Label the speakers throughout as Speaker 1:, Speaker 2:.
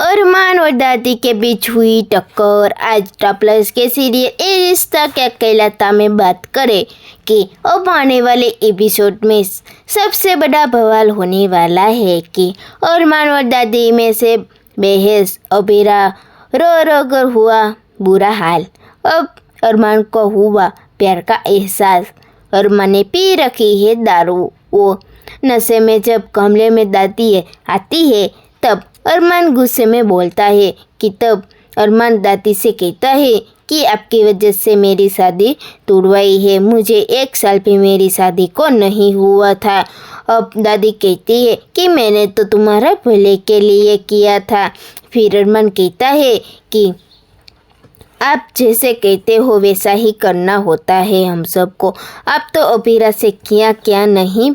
Speaker 1: अरमान और दादी के बीच हुई टक्कर। आज स्टार प्लस के सीरियल ए रिश्ता क्या कहलाता में बात करें कि अब आने वाले एपिसोड में सबसे बड़ा बवाल होने वाला है कि अरमान और दादी में से बेहस अबीरा रो रो कर हुआ बुरा हाल। अब अरमान को हुआ प्यार का एहसास। अरमान ने पी रखी है दारू। वो नशे में जब कमरे में दादी आती है तब अरमान गुस्से में बोलता है कि तब अरमान दादी से कहता है कि आपकी वजह से मेरी शादी तुड़वाई है। मुझे 1 साल भी मेरी शादी को नहीं हुआ था। अब दादी कहती है कि मैंने तो तुम्हारा भले के लिए किया था। फिर अरमान कहता है कि आप जैसे कहते हो वैसा ही करना होता है हम सबको। आप तो अबीरा से क्या नहीं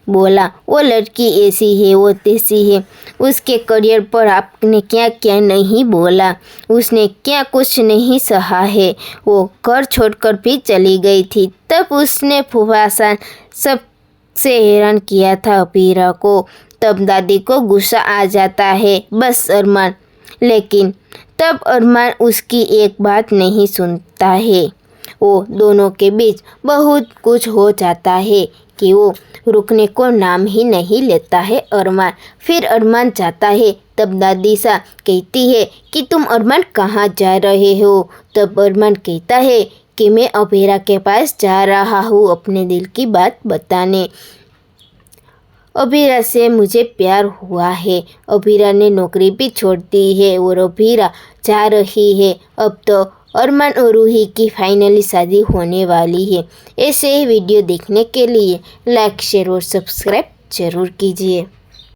Speaker 1: बोला। वो लड़की ऐसी है, वो तैसी है। उसके करियर पर आपने क्या नहीं बोला। उसने क्या कुछ नहीं सहा है। वो घर छोड़कर भी चली गई थी। तब उसने फुफासा सबसे हैरान किया था अबीरा को। तब दादी को गुस्सा आ जाता है बस अरमान। लेकिन तब अरमान उसकी एक बात नहीं सुनता है। वो दोनों के बीच बहुत कुछ हो जाता है कि वो रुकने को नाम ही नहीं लेता है अरमान। फिर अरमान जाता है तब दादी सा कहती है कि तुम अरमान कहाँ जा रहे हो। तब अरमान कहता है कि मैं अबीरा के पास जा रहा हूँ अपने दिल की बात बताने। अबीरा से मुझे प्यार हुआ है। अबीरा ने नौकरी भी छोड़ दी है और अबीरा जा रही है। अब तो अरमान और रूही की फाइनली शादी होने वाली है। ऐसे ही वीडियो देखने के लिए लाइक शेयर और सब्सक्राइब जरूर कीजिए।